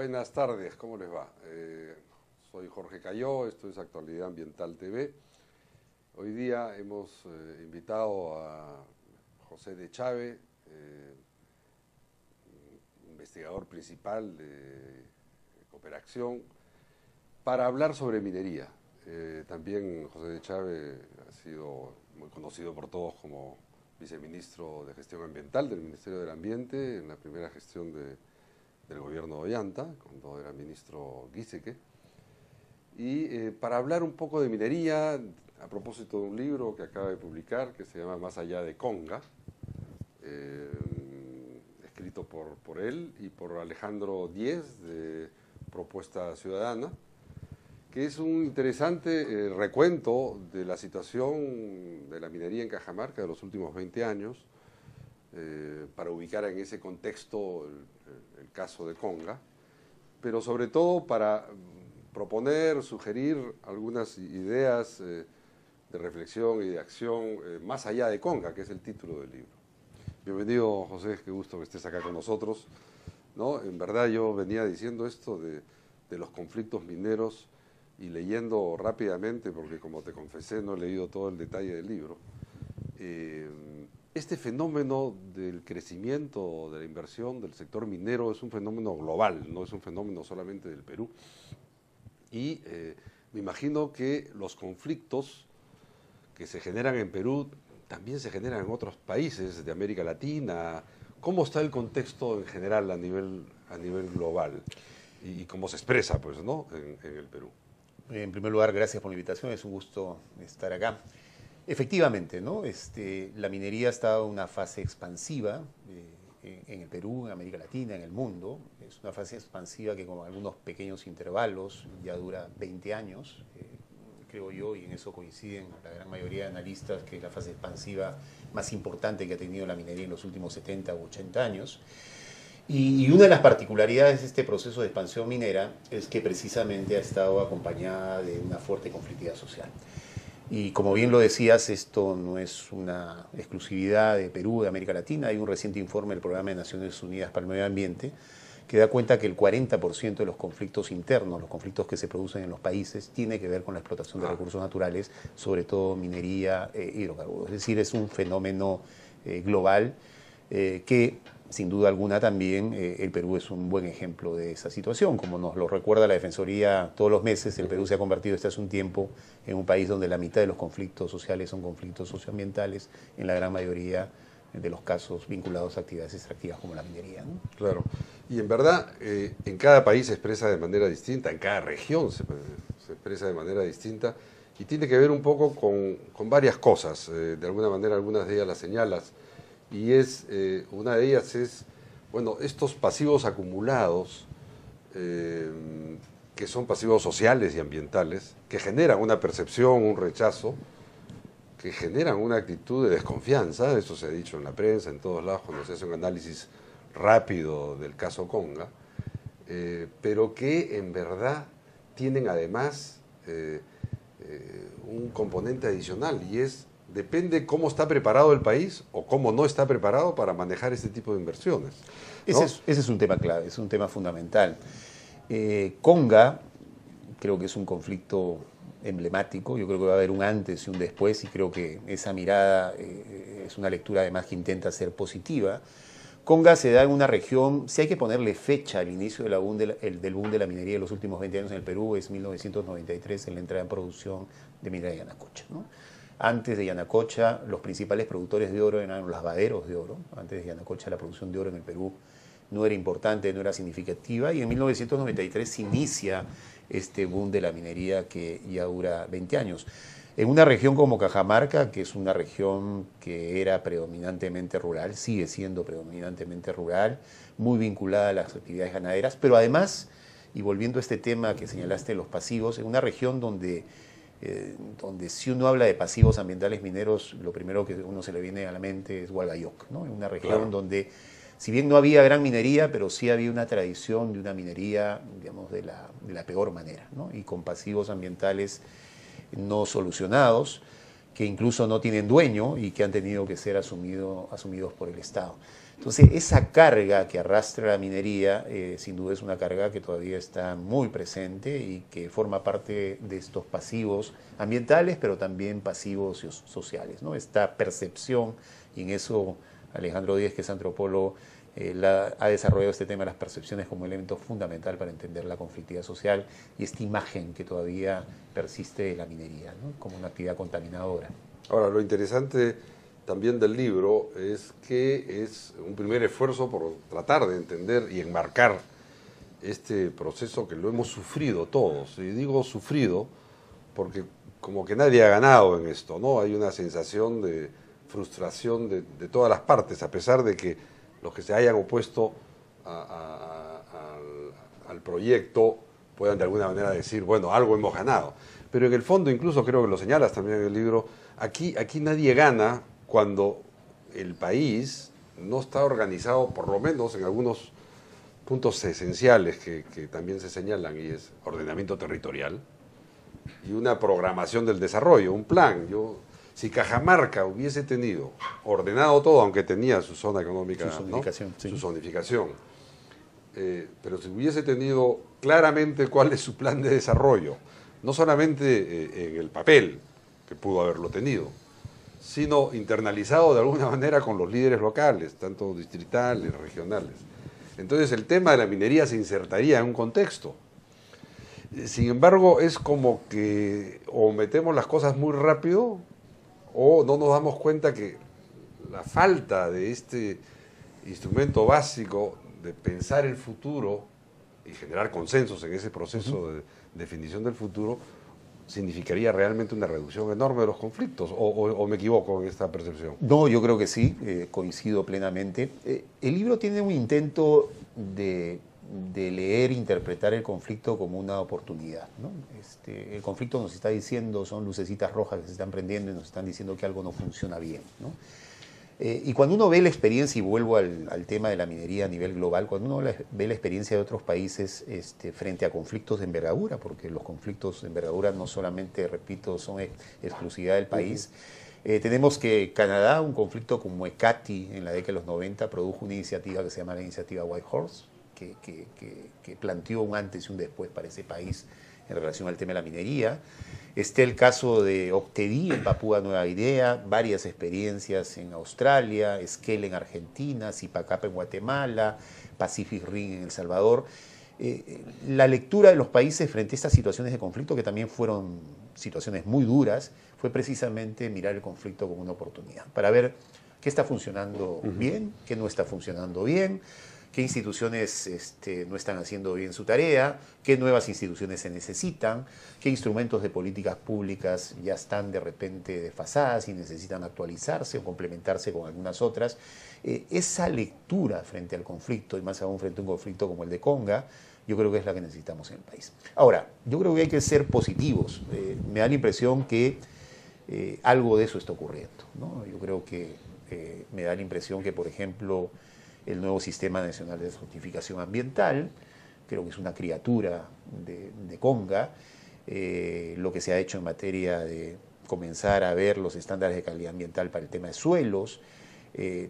Buenas tardes, ¿cómo les va? Soy Jorge Cayó, esto es Actualidad Ambiental TV. Hoy día hemos invitado a José de Chávez, investigador principal de Cooperación, para hablar sobre minería. También José de Chávez ha sido muy conocido por todos como viceministro de Gestión Ambiental del Ministerio del Ambiente en la primera gestión del gobierno de Ollanta, cuando era ministro Giesecke. Y para hablar un poco de minería, a propósito de un libro que acaba de publicar, que se llama Más allá de Conga, escrito por él y por Alejandro Díez, de Propuesta Ciudadana, que es un interesante recuento de la situación de la minería en Cajamarca de los últimos 20 años, para ubicar en ese contexto el caso de Conga, pero sobre todo para proponer, sugerir algunas ideas de reflexión y de acción más allá de Conga, que es el título del libro. Bienvenido, José, qué gusto que estés acá con nosotros, ¿no? En verdad yo venía diciendo esto de los conflictos mineros y leyendo rápidamente, porque como te confesé no he leído todo el detalle del libro, este fenómeno del crecimiento de la inversión del sector minero es un fenómeno global, no es un fenómeno solamente del Perú. Y me imagino que los conflictos que se generan en Perú también se generan en otros países de América Latina. ¿Cómo está el contexto en general a nivel global? Y cómo se expresa, pues, ¿no?, en el Perú. En primer lugar, gracias por la invitación, es un gusto estar acá. Efectivamente, ¿no? La minería está en una fase expansiva en el Perú, en América Latina, en el mundo. Es una fase expansiva que con algunos pequeños intervalos ya dura 20 años, creo yo, y en eso coinciden la gran mayoría de analistas, que es la fase expansiva más importante que ha tenido la minería en los últimos 70 u 80 años. Y una de las particularidades de este proceso de expansión minera es que precisamente ha estado acompañada de una fuerte conflictividad social. Y como bien lo decías, esto no es una exclusividad de Perú, de América Latina. Hay un reciente informe del Programa de Naciones Unidas para el Medio Ambiente que da cuenta que el 40% de los conflictos internos, los conflictos que se producen en los países, tiene que ver con la explotación de recursos naturales, sobre todo minería, hidrocarburos. Es decir, es un fenómeno global que, sin duda alguna, también el Perú es un buen ejemplo de esa situación. Como nos lo recuerda la Defensoría todos los meses, el Perú se ha convertido desde hace un tiempo en un país donde la mitad de los conflictos sociales son conflictos socioambientales, en la gran mayoría de los casos vinculados a actividades extractivas como la minería, ¿no? Claro. Y en verdad, en cada país se expresa de manera distinta, en cada región se expresa de manera distinta, y tiene que ver un poco con varias cosas. De alguna manera, algunas de ellas las señalas. Y una de ellas es, bueno, estos pasivos acumulados, que son pasivos sociales y ambientales, que generan una percepción, un rechazo, que generan una actitud de desconfianza. Esto se ha dicho en la prensa, en todos lados, cuando se hace un análisis rápido del caso Conga, pero que en verdad tienen además un componente adicional, y depende cómo está preparado el país o cómo no está preparado para manejar este tipo de inversiones, ¿no? Ese es un tema clave, es un tema fundamental. Conga creo que es un conflicto emblemático. Yo creo que va a haber un antes y un después, y creo que esa mirada es una lectura además que intenta ser positiva. Conga se da en una región, si hay que ponerle fecha al inicio del boom de la minería de los últimos 20 años en el Perú, es 1993, en la entrada en producción de minería de Yanacocha, ¿no? Antes de Yanacocha, los principales productores de oro eran los lavaderos de oro. Antes de Yanacocha, la producción de oro en el Perú no era importante, no era significativa, y en 1993 se inicia este boom de la minería que ya dura 20 años. En una región como Cajamarca, que es una región que era predominantemente rural, sigue siendo predominantemente rural, muy vinculada a las actividades ganaderas, pero además, y volviendo a este tema que señalaste, los pasivos, en una región donde si uno habla de pasivos ambientales mineros, lo primero que uno se le viene a la mente es Hualgayoc, ¿no? En una región, claro, donde, si bien no había gran minería, pero sí había una tradición de una minería, digamos, de la peor manera, ¿no? Y con pasivos ambientales no solucionados. que incluso no tienen dueño y que han tenido que ser asumidos por el Estado. Entonces, esa carga que arrastra la minería, sin duda es una carga que todavía está muy presente y que forma parte de estos pasivos ambientales, pero también pasivos sociales, ¿no? Esta percepción, y en eso Alejandro Díez, que es antropólogo, ha desarrollado este tema de las percepciones como elemento fundamental para entender la conflictividad social y esta imagen que todavía persiste de la minería, ¿no? Como una actividad contaminadora. Ahora, lo interesante también del libro es que es un primer esfuerzo por tratar de entender y enmarcar este proceso que lo hemos sufrido todos. Y digo sufrido porque como que nadie ha ganado en esto, ¿no? Hay una sensación de frustración de todas las partes, a pesar de que los que se hayan opuesto al proyecto puedan de alguna manera decir, bueno, algo hemos ganado. Pero en el fondo, incluso creo que lo señalas también en el libro, aquí nadie gana cuando el país no está organizado, por lo menos en algunos puntos esenciales que también se señalan, y es ordenamiento territorial y una programación del desarrollo, un plan. Si Cajamarca hubiese tenido ordenado todo, aunque tenía su zona económica, su zonificación, ¿no? Sí. Su zonificación, pero si hubiese tenido claramente cuál es su plan de desarrollo, no solamente en el papel, que pudo haberlo tenido, sino internalizado de alguna manera con los líderes locales, tanto distritales, regionales. Entonces el tema de la minería se insertaría en un contexto. Sin embargo, es como que o metemos las cosas muy rápido o no nos damos cuenta que la falta de este instrumento básico de pensar el futuro y generar consensos en ese proceso de definición del futuro significaría realmente una reducción enorme de los conflictos, o me equivoco en esta percepción. No, yo creo que sí, coincido plenamente. El libro tiene un intento de leer e interpretar el conflicto como una oportunidad, ¿no? El conflicto nos está diciendo, son lucecitas rojas que se están prendiendo y nos están diciendo que algo no funciona bien, ¿no? Y cuando uno ve la experiencia, y vuelvo al tema de la minería a nivel global, cuando uno ve la experiencia de otros países frente a conflictos de envergadura, porque los conflictos de envergadura no solamente, repito, son exclusividad del país, tenemos que Canadá, un conflicto como ECATI en la década de los 90, produjo una iniciativa que se llama la iniciativa Whitehorse, que planteó un antes y un después para ese país en relación al tema de la minería. Está el caso de Octedí en Papúa Nueva Guinea, varias experiencias en Australia, Esquel en Argentina, Zipacapa en Guatemala, Pacific Rim en El Salvador. La lectura de los países frente a estas situaciones de conflicto, que también fueron situaciones muy duras, fue precisamente mirar el conflicto como una oportunidad, para ver qué está funcionando bien, qué no está funcionando bien, qué instituciones no están haciendo bien su tarea, qué nuevas instituciones se necesitan, qué instrumentos de políticas públicas ya están de repente desfasadas y necesitan actualizarse o complementarse con algunas otras. Esa lectura frente al conflicto, y más aún frente a un conflicto como el de Conga, yo creo que es la que necesitamos en el país. Ahora, yo creo que hay que ser positivos. Me da la impresión que algo de eso está ocurriendo, ¿no? Yo creo que me da la impresión que, por ejemplo, el nuevo Sistema Nacional de Certificación Ambiental, creo que es una criatura de Conga, lo que se ha hecho en materia de comenzar a ver los estándares de calidad ambiental para el tema de suelos,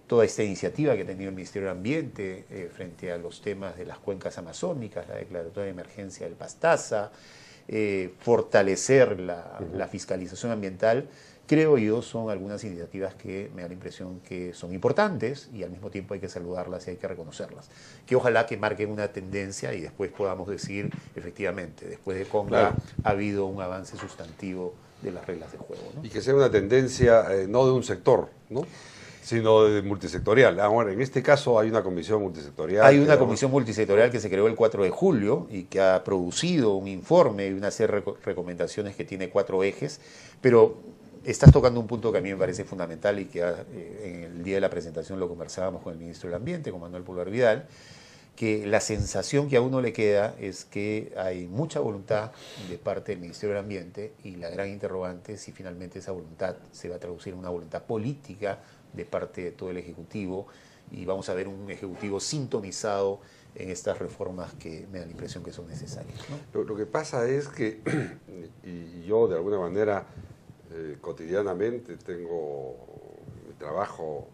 toda esta iniciativa que ha tenido el Ministerio de Ambiente frente a los temas de las cuencas amazónicas, la declaratoria de emergencia del Pastaza, fortalecer la fiscalización ambiental, creo yo, son algunas iniciativas que me da la impresión que son importantes y al mismo tiempo hay que saludarlas y hay que reconocerlas. Que ojalá que marquen una tendencia y después podamos decir, efectivamente, después de Conga Claro, ha habido un avance sustantivo de las reglas del juego, ¿no? y que sea una tendencia no de un sector, ¿no? Sino de multisectorial. Ahora, en este caso hay una comisión multisectorial. Hay una comisión multisectorial que se creó el 4 de julio y que ha producido un informe y una serie de recomendaciones que tiene 4 ejes, pero estás tocando un punto que a mí me parece fundamental y que en el día de la presentación lo conversábamos con el ministro del Ambiente, con Manuel Pulgar Vidal, que la sensación que a uno le queda es que hay mucha voluntad de parte del Ministerio del Ambiente y la gran interrogante es si finalmente esa voluntad se va a traducir en una voluntad política de parte de todo el Ejecutivo y vamos a ver un Ejecutivo sintonizado en estas reformas que me da la impresión que son necesarias, ¿no? Lo que pasa es que, y yo de alguna manera cotidianamente tengo mi trabajo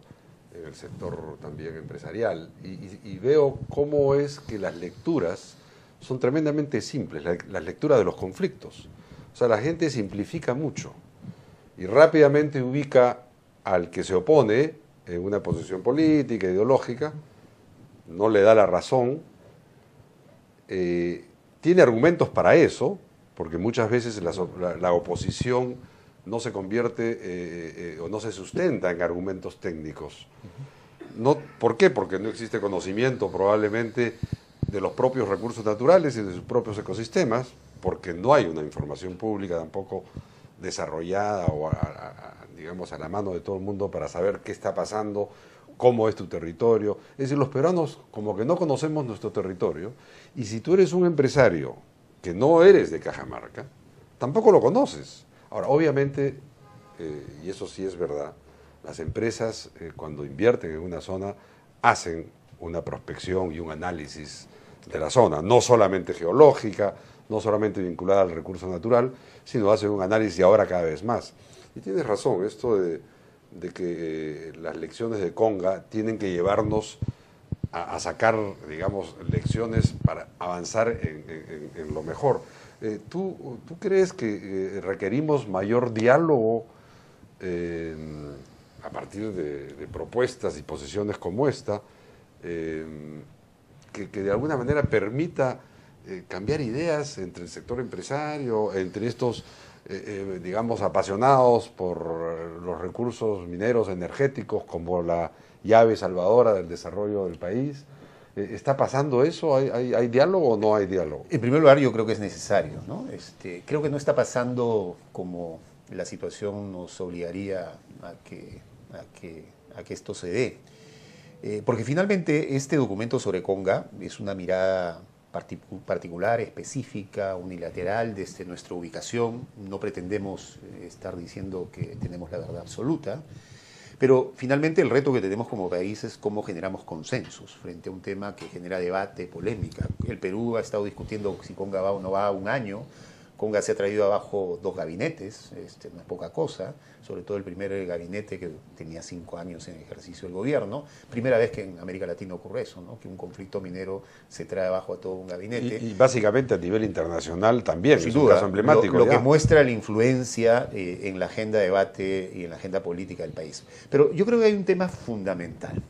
en el sector también empresarial y veo cómo es que las lecturas son tremendamente simples, las lecturas de los conflictos. O sea, la gente simplifica mucho y rápidamente ubica al que se opone en una posición política, ideológica, no le da la razón, tiene argumentos para eso, porque muchas veces la oposición no se convierte o no se sustenta en argumentos técnicos. No, ¿por qué? Porque no existe conocimiento probablemente de los propios recursos naturales y de sus propios ecosistemas, porque no hay una información pública tampoco desarrollada o digamos a la mano de todo el mundo para saber qué está pasando, cómo es tu territorio. Es decir, los peruanos como que no conocemos nuestro territorio, y si tú eres un empresario que no eres de Cajamarca, tampoco lo conoces. Ahora, obviamente, y eso sí es verdad, las empresas cuando invierten en una zona hacen una prospección y un análisis de la zona, no solamente geológica, no solamente vinculada al recurso natural, sino hacen un análisis y ahora cada vez más. Y tienes razón, esto de que las lecciones de Conga tienen que llevarnos a sacar, digamos, lecciones para avanzar en lo mejor. ¿Tú crees que requerimos mayor diálogo a partir de propuestas y posiciones como esta, que de alguna manera permita cambiar ideas entre el sector empresario, entre estos, digamos, apasionados por los recursos mineros energéticos como la llave salvadora del desarrollo del país? ¿Está pasando eso? ¿Hay diálogo o no hay diálogo? En primer lugar, yo creo que es necesario, ¿no? Creo que no está pasando como la situación nos obligaría a que esto se dé. Porque finalmente este documento sobre Conga es una mirada particular, específica, unilateral desde nuestra ubicación. No pretendemos estar diciendo que tenemos la verdad absoluta, pero finalmente el reto que tenemos como país es cómo generamos consensos frente a un tema que genera debate, polémica. El Perú ha estado discutiendo si Conga va o no va un año. Conga se ha traído abajo 2 gabinetes, no es poca cosa, sobre todo el primer gabinete que tenía 5 años en ejercicio del gobierno. Primera vez que en América Latina ocurre eso, ¿no? Que un conflicto minero se trae abajo a todo un gabinete. Y básicamente a nivel internacional también, sin es duda, un caso emblemático. Lo que muestra la influencia en la agenda de debate y en la agenda política del país. Pero yo creo que hay un tema fundamental.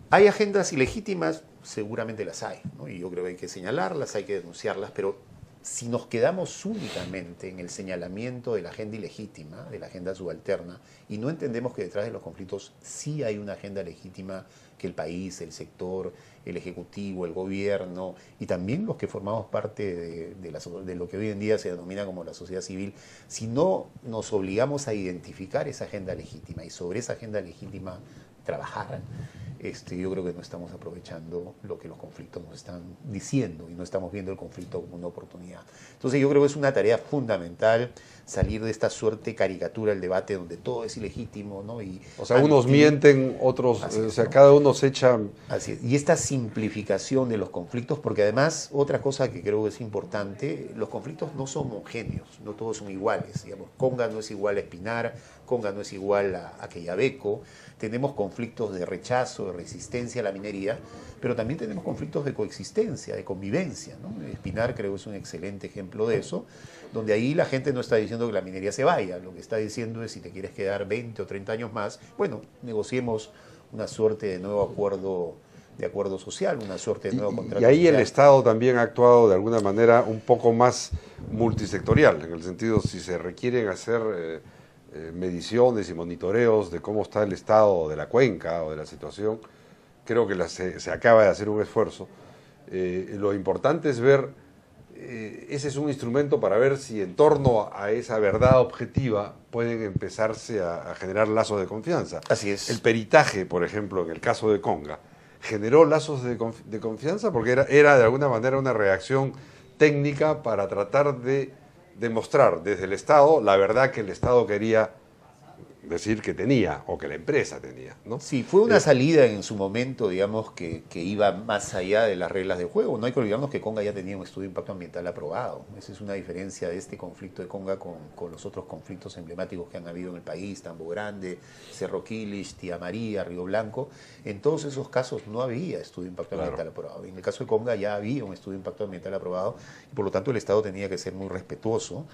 ¿Hay agendas ilegítimas? Seguramente las hay, ¿no? Y yo creo que hay que señalarlas, hay que denunciarlas, pero si nos quedamos únicamente en el señalamiento de la agenda ilegítima, de la agenda subalterna, y no entendemos que detrás de los conflictos sí hay una agenda legítima que el país, el sector, el ejecutivo, el gobierno, y también los que formamos parte de lo que hoy en día se denomina como la sociedad civil, si no nos obligamos a identificar esa agenda legítima y sobre esa agenda legítima trabajar, yo creo que no estamos aprovechando lo que los conflictos nos están diciendo y no estamos viendo el conflicto como una oportunidad. Entonces yo creo que es una tarea fundamental salir de esta suerte caricatura del debate donde todo es ilegítimo, ¿no? O sea, unos mienten, otros, o sea, ¿no? Cada uno se echa... Así es. Y esta simplificación de los conflictos, porque además otra cosa que creo que es importante, los conflictos no son homogéneos, no todos son iguales. Digamos, Conga no es igual a Espinar, Conga no es igual a Quellaveco. Tenemos conflictos de rechazo, de resistencia a la minería, pero también tenemos conflictos de coexistencia, de convivencia, ¿no? Espinar creo que es un excelente ejemplo de eso, donde ahí la gente no está diciendo que la minería se vaya, lo que está diciendo es si te quieres quedar 20 o 30 años más, bueno, negociemos una suerte de nuevo acuerdo social, una suerte de nuevo contrato social. Y ahí social. El Estado también ha actuado de alguna manera un poco más multisectorial, en el sentido si se requieren hacer mediciones y monitoreos de cómo está el estado de la cuenca o de la situación, creo que se acaba de hacer un esfuerzo. Lo importante es ver, ese es un instrumento para ver si en torno a esa verdad objetiva pueden empezarse a generar lazos de confianza. Así es. El peritaje, por ejemplo, en el caso de Conga, generó lazos de confianza porque era de alguna manera una reacción técnica para tratar de demostrar desde el Estado la verdad que el Estado quería decir que tenía o que la empresa tenía, ¿no? Sí, fue una salida en su momento, digamos, que iba más allá de las reglas de juego. No hay que olvidarnos que Conga ya tenía un estudio de impacto ambiental aprobado. Esa es una diferencia de este conflicto de Conga con los otros conflictos emblemáticos que han habido en el país, Tambo Grande, Cerro Quilich, Tía María, Río Blanco. En todos esos casos no había estudio de impacto ambiental aprobado. En el caso de Conga ya había un estudio de impacto ambiental aprobado y por lo tanto el Estado tenía que ser muy respetuoso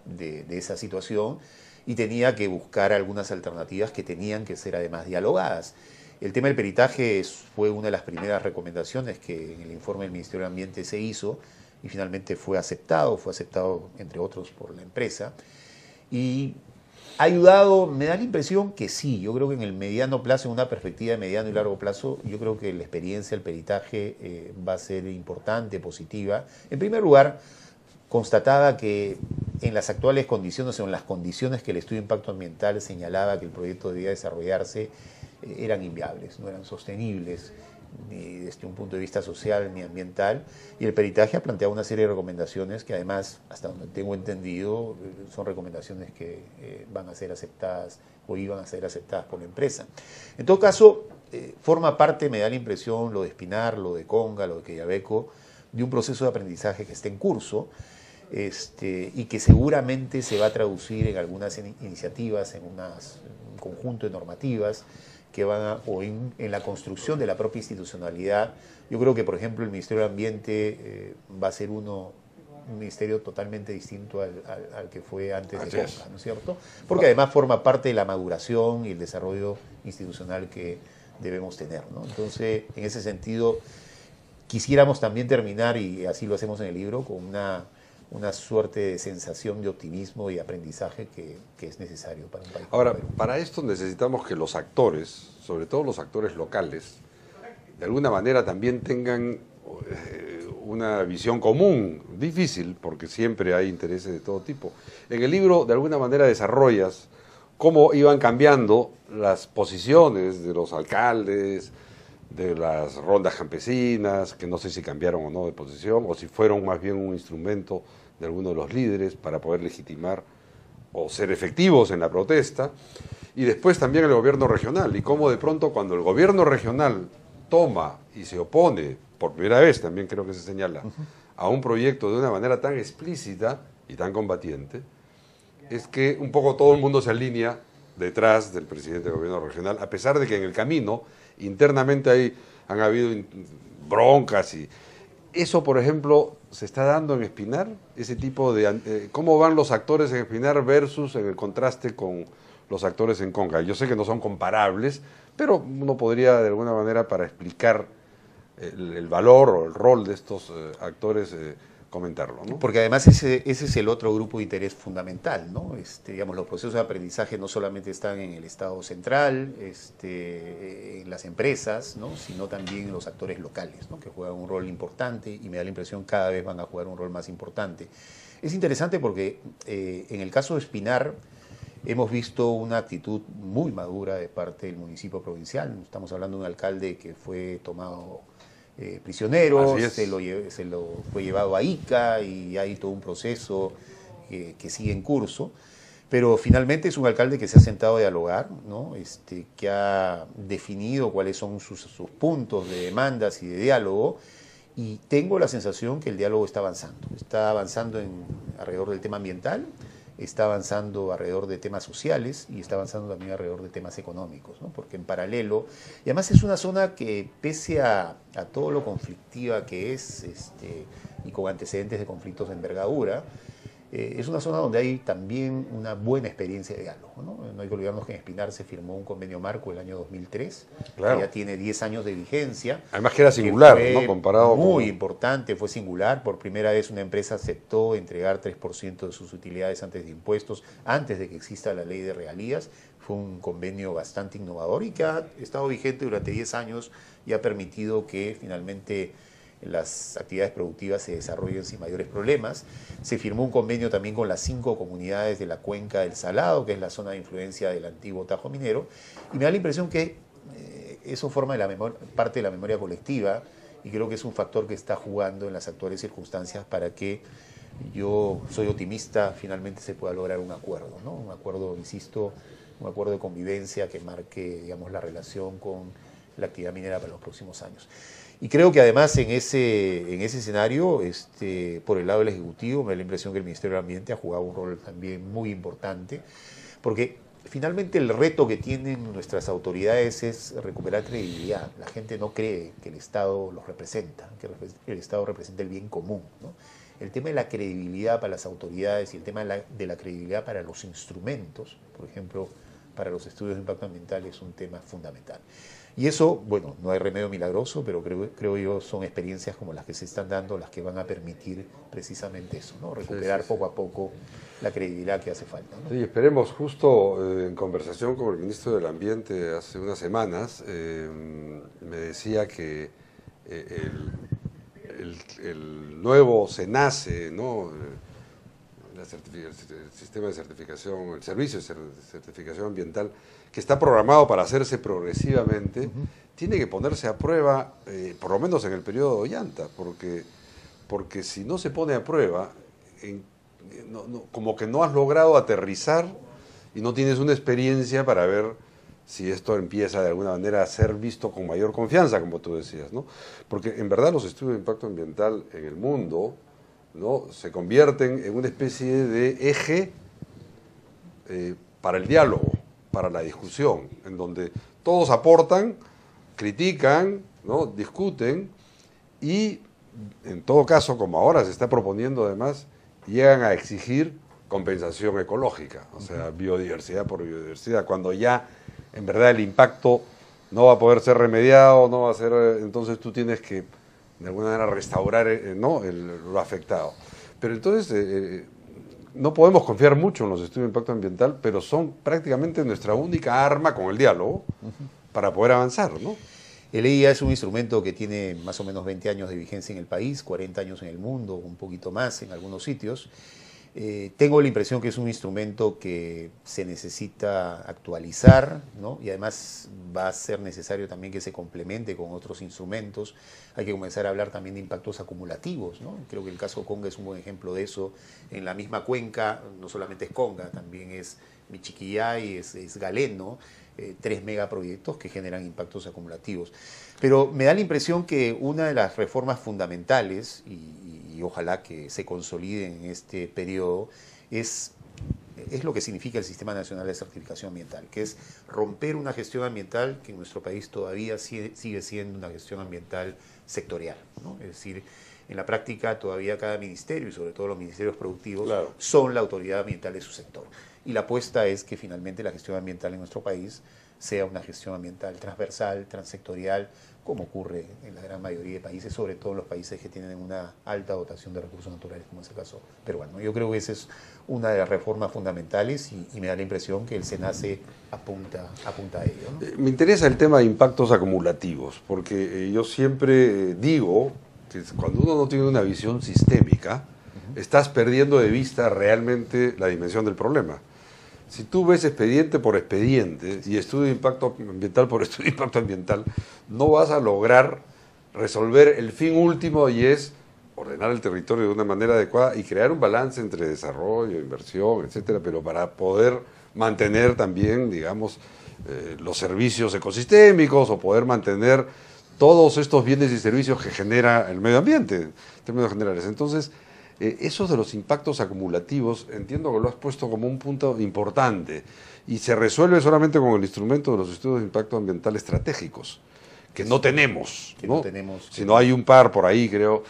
de esa situación y tenía que buscar algunas alternativas que tenían que ser además dialogadas. El tema del peritaje fue una de las primeras recomendaciones que en el informe del Ministerio del Ambiente se hizo y finalmente fue aceptado entre otros por la empresa. Y ha ayudado, me da la impresión que sí, yo creo que en el mediano plazo, en una perspectiva de mediano y largo plazo, yo creo que la experiencia, el peritaje va a ser importante, positiva. En primer lugar, constataba que en las actuales condiciones o en las condiciones que el estudio de impacto ambiental señalaba que el proyecto debía desarrollarse, eran inviables, no eran sostenibles ni desde un punto de vista social ni ambiental, y el peritaje ha planteado una serie de recomendaciones que además, hasta donde tengo entendido, son recomendaciones que van a ser aceptadas o iban a ser aceptadas por la empresa. En todo caso, forma parte, me da la impresión, lo de Espinar, lo de Conga, lo de Quellaveco, de un proceso de aprendizaje que está en curso, y que seguramente se va a traducir en algunas iniciativas, en un conjunto de normativas que o en la construcción de la propia institucionalidad. Yo creo que, por ejemplo, el Ministerio del Ambiente va a ser un ministerio totalmente distinto al que fue antes de Conga, ¿no es cierto? Porque además forma parte de la maduración y el desarrollo institucional que debemos tener, ¿no? Entonces, en ese sentido, quisiéramos también terminar, y así lo hacemos en el libro, con una suerte de sensación de optimismo y aprendizaje que es necesario para un país. Ahora, para esto necesitamos que los actores, sobre todo los actores locales, de alguna manera también tengan una visión común, difícil, porque siempre hay intereses de todo tipo. En el libro, de alguna manera, desarrollas cómo iban cambiando las posiciones de los alcaldes, de las rondas campesinas, que no sé si cambiaron o no de posición, o si fueron más bien un instrumento de alguno de los líderes para poder legitimar o ser efectivos en la protesta, y después también el gobierno regional, y cómo de pronto cuando el gobierno regional toma y se opone, por primera vez también creo que se señala, a un proyecto de una manera tan explícita y tan combatiente, es que un poco todo el mundo se alinea detrás del presidente del gobierno regional, a pesar de que en el camino internamente han habido broncas. Y eso, por ejemplo, se está dando en Espinar, ese tipo de... ¿Cómo van los actores en Espinar versus en el contraste con los actores en Conga? Yo sé que no son comparables, pero uno podría, de alguna manera, para explicar el valor o el rol de estos actores, comentarlo, ¿no? Porque además ese es el otro grupo de interés fundamental, ¿no? Digamos, los procesos de aprendizaje no solamente están en el Estado central, en las empresas, ¿no? Sino también en los actores locales, ¿no? Que juegan un rol importante y me da la impresión cada vez van a jugar un rol más importante. Es interesante porque en el caso de Espinar hemos visto una actitud muy madura de parte del municipio provincial. Estamos hablando de un alcalde que fue tomado prisionero, se lo fue llevado a Ica y hay todo un proceso que sigue en curso, pero finalmente es un alcalde que se ha sentado a dialogar, ¿no? Que ha definido cuáles son sus puntos de demandas y de diálogo, y tengo la sensación que el diálogo está avanzando alrededor del tema ambiental, está avanzando alrededor de temas sociales y está avanzando también alrededor de temas económicos, ¿no? Porque en paralelo, y además es una zona que pese a todo lo conflictiva que es, y con antecedentes de conflictos de envergadura, es una zona donde hay también una buena experiencia de diálogo, ¿no? No hay que olvidarnos que en Espinar se firmó un convenio marco el año 2003, claro, que ya tiene 10 años de vigencia. Además que era singular, ¿no? Comparado muy importante, fue singular. Por primera vez una empresa aceptó entregar 3% de sus utilidades antes de impuestos, antes de que exista la ley de regalías. Fue un convenio bastante innovador y que ha estado vigente durante 10 años y ha permitido que finalmente las actividades productivas se desarrollen sin mayores problemas. Se firmó un convenio también con las 5 comunidades de la cuenca del Salado, que es la zona de influencia del antiguo Tajo Minero, y me da la impresión que eso forma parte de la memoria colectiva, y creo que es un factor que está jugando en las actuales circunstancias para que yo soy optimista, finalmente se pueda lograr un acuerdo, ¿no? Un acuerdo, insisto, un acuerdo de convivencia que marque, digamos, la relación con la actividad minera para los próximos años. Y creo que además en ese escenario, por el lado del Ejecutivo, me da la impresión que el Ministerio del Ambiente ha jugado un rol también muy importante, porque finalmente el reto que tienen nuestras autoridades es recuperar credibilidad. La gente no cree que el Estado los representa, que el Estado representa el bien común, ¿no? El tema de la credibilidad para las autoridades y el tema de la credibilidad para los instrumentos, por ejemplo, para los estudios de impacto ambiental, es un tema fundamental. Y eso, bueno, no hay remedio milagroso, pero creo yo son experiencias como las que se están dando las que van a permitir precisamente eso, ¿no? Recuperar poco a poco la credibilidad que hace falta, ¿no? Sí, esperemos. Justo en conversación con el ministro del Ambiente hace unas semanas, me decía que el nuevo SENACE, ¿no? El sistema de certificación, el servicio de certificación ambiental, que está programado para hacerse progresivamente, tiene que ponerse a prueba, por lo menos en el periodo de Ollanta, porque si no se pone a prueba, como que no has logrado aterrizar y no tienes una experiencia para ver si esto empieza de alguna manera a ser visto con mayor confianza, como tú decías, ¿no? Porque en verdad los estudios de impacto ambiental en el mundo, ¿no?, se convierten en una especie de eje para el diálogo, para la discusión, en donde todos aportan, critican, ¿no?, discuten y, en todo caso, como ahora se está proponiendo además, llegan a exigir compensación ecológica, o sea, biodiversidad por biodiversidad, cuando ya en verdad el impacto no va a poder ser remediado, no va a ser, entonces tú tienes que de alguna manera restaurar, ¿no?, lo afectado. Pero entonces no podemos confiar mucho en los estudios de impacto ambiental, pero son prácticamente nuestra única arma con el diálogo para poder avanzar, ¿no? El EIA es un instrumento que tiene más o menos 20 años de vigencia en el país, 40 años en el mundo, un poquito más en algunos sitios. Tengo la impresión que es un instrumento que se necesita actualizar, ¿no? Y además va a ser necesario también que se complemente con otros instrumentos. Hay que comenzar a hablar también de impactos acumulativos, ¿no? Creo que el caso Conga es un buen ejemplo de eso. En la misma cuenca, no solamente es Conga, también es Michiquillay, es Galeno, 3 megaproyectos que generan impactos acumulativos. Pero me da la impresión que una de las reformas fundamentales, y ojalá que se consoliden en este periodo, es lo que significa el Sistema Nacional de Certificación Ambiental, que es romper una gestión ambiental que en nuestro país todavía sigue siendo una gestión ambiental sectorial, ¿no? Es decir, en la práctica todavía cada ministerio, y sobre todo los ministerios productivos, claro, son la autoridad ambiental de su sector. Y la apuesta es que finalmente la gestión ambiental en nuestro país sea una gestión ambiental transversal, transsectorial, como ocurre en la gran mayoría de países, sobre todo en los países que tienen una alta dotación de recursos naturales, como es el caso peruano. Yo creo que esa es una de las reformas fundamentales y me da la impresión que el SENACE apunta a ello, ¿no? Me interesa el tema de impactos acumulativos, porque yo siempre digo que cuando uno no tiene una visión sistémica, estás perdiendo de vista realmente la dimensión del problema. Si tú ves expediente por expediente y estudio de impacto ambiental por estudio de impacto ambiental, no vas a lograr resolver el fin último, y es ordenar el territorio de una manera adecuada y crear un balance entre desarrollo, inversión, etcétera, pero para poder mantener también, digamos, los servicios ecosistémicos o poder mantener todos estos bienes y servicios que genera el medio ambiente, en términos generales. Entonces, eso de los impactos acumulativos, entiendo que lo has puesto como un punto importante y se resuelve solamente con el instrumento de los estudios de impacto ambiental estratégicos, que no tenemos, ¿no? Si no hay un par por ahí, creo,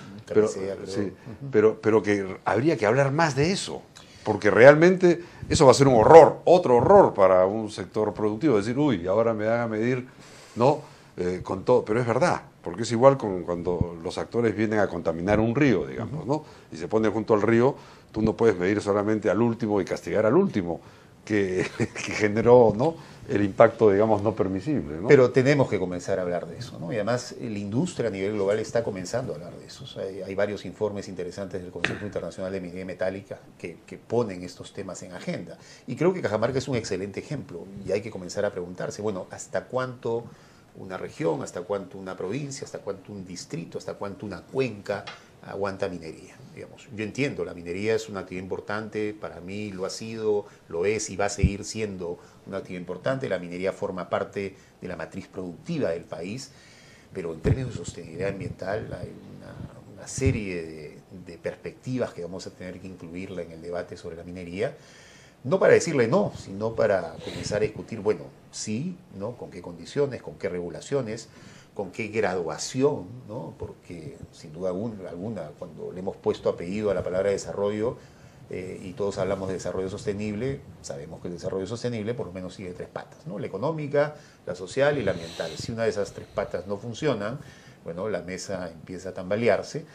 sí, pero que habría que hablar más de eso, porque realmente eso va a ser un horror, otro horror para un sector productivo, decir, uy, ahora me van a medir, ¿no?, con todo, pero es verdad, porque es igual cuando los actores vienen a contaminar un río, digamos, ¿no? Y se ponen junto al río, tú no puedes medir solamente al último y castigar al último, que generó, ¿no?, el impacto, digamos, no permisible, ¿no? Pero tenemos que comenzar a hablar de eso, ¿no? Y además la industria a nivel global está comenzando a hablar de eso. O sea, hay varios informes interesantes del Consejo Internacional de Minería Metálica que ponen estos temas en agenda. Y creo que Cajamarca es un excelente ejemplo y hay que comenzar a preguntarse, bueno, ¿hasta cuánto una región, hasta cuánto una provincia, hasta cuánto un distrito, hasta cuánto una cuenca aguanta minería. Digamos. Yo entiendo, la minería es una actividad importante, para mí lo ha sido, lo es y va a seguir siendo una actividad importante. La minería forma parte de la matriz productiva del país, pero en términos de sostenibilidad ambiental hay una serie de perspectivas que vamos a tener que incluirla en el debate sobre la minería. No para decirle no, sino para comenzar a discutir, bueno, sí, ¿no? Con qué condiciones, con qué regulaciones, con qué graduación, ¿no? Porque sin duda alguna, cuando le hemos puesto apellido a la palabra desarrollo y todos hablamos de desarrollo sostenible, sabemos que el desarrollo sostenible por lo menos sigue tres patas, ¿no? La económica, la social y la ambiental. Si una de esas tres patas no funcionan, bueno, la mesa empieza a tambalearse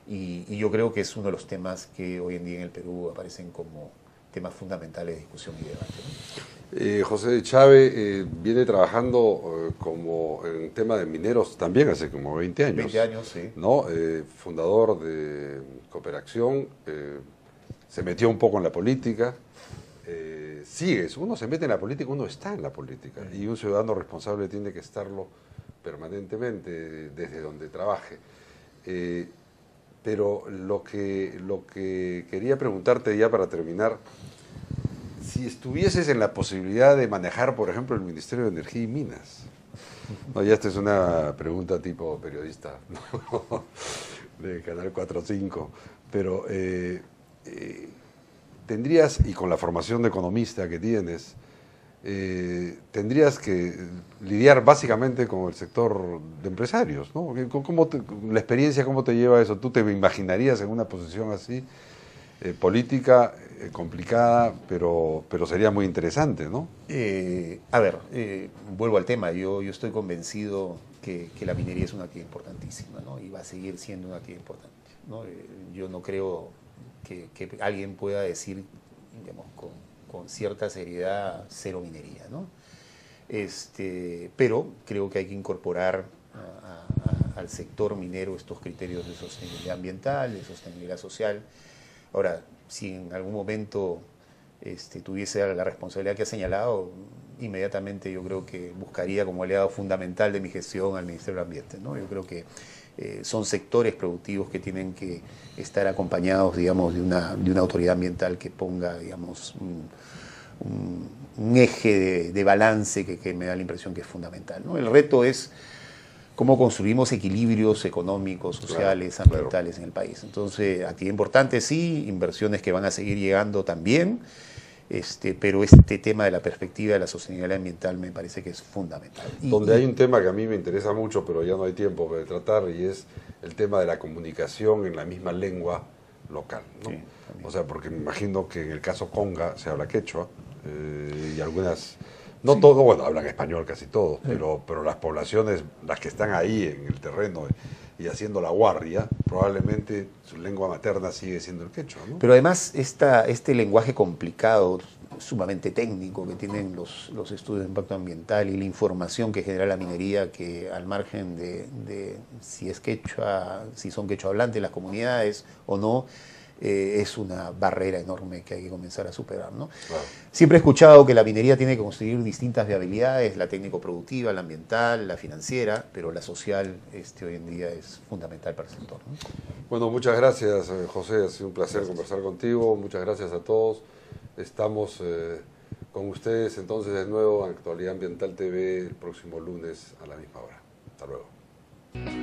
y yo creo que es uno de los temas que hoy en día en el Perú aparecen como temas fundamentales de discusión y debate, ¿no? José Chávez viene trabajando como en tema de mineros también hace como 20 años. 20 años, sí. ¿No? Fundador de Cooperacción, se metió un poco en la política, uno se mete en la política, uno está en la política, y un ciudadano responsable tiene que estarlo permanentemente desde donde trabaje. Pero lo que quería preguntarte ya para terminar, si estuvieses en la posibilidad de manejar, por ejemplo, el Ministerio de Energía y Minas, no, ya esta es una pregunta tipo periodista, ¿no? De Canal 4 o 5, pero tendrías, y con la formación de economista que tienes, tendrías que lidiar básicamente con el sector de empresarios, ¿no? La experiencia, ¿cómo te lleva a eso? ¿Tú te imaginarías en una posición así, política, complicada, pero sería muy interesante, ¿no? Vuelvo al tema. Yo estoy convencido que la minería es una actividad importantísima, ¿no? Y va a seguir siendo una actividad importante, ¿no? Yo no creo que alguien pueda decir, digamos, con cierta seriedad, cero minería, ¿no? Pero creo que hay que incorporar al sector minero estos criterios de sostenibilidad ambiental, de sostenibilidad social. Ahora, si en algún momento tuviese la responsabilidad que ha señalado, inmediatamente yo creo que buscaría como aliado fundamental de mi gestión al Ministerio del Ambiente, ¿no? Yo creo que son sectores productivos que tienen que estar acompañados, digamos, de una autoridad ambiental que ponga, digamos, un eje de balance que me da la impresión que es fundamental, ¿no? El reto es cómo construimos equilibrios económicos, sociales, claro, ambientales en el país. Entonces, actividad importante sí, inversiones que van a seguir llegando también, pero este tema de la perspectiva de la sostenibilidad ambiental me parece que es fundamental. Donde hay un tema que a mí me interesa mucho, pero ya no hay tiempo de tratar, y es el tema de la comunicación en la misma lengua local, ¿no? Sí, o sea, porque me imagino que en el caso Conga se habla quechua, y algunas... No sí. Todos, bueno, hablan español casi todos, sí. pero las poblaciones, las que están ahí en el terreno y haciendo la guardia, probablemente su lengua materna sigue siendo el quechua, ¿no? Pero además este lenguaje complicado, sumamente técnico que tienen los estudios de impacto ambiental y la información que genera la minería, que al margen de si es quechua, si son quechua hablantes las comunidades o no, es una barrera enorme que hay que comenzar a superar, ¿no? Claro. Siempre he escuchado que la minería tiene que construir distintas viabilidades, la técnico-productiva, la ambiental, la financiera, pero la social hoy en día es fundamental para el sector, ¿no? Bueno, muchas gracias, José, ha sido un placer conversar contigo, muchas gracias a todos. Estamos con ustedes entonces de nuevo en Actualidad Ambiental TV el próximo lunes a la misma hora. Hasta luego.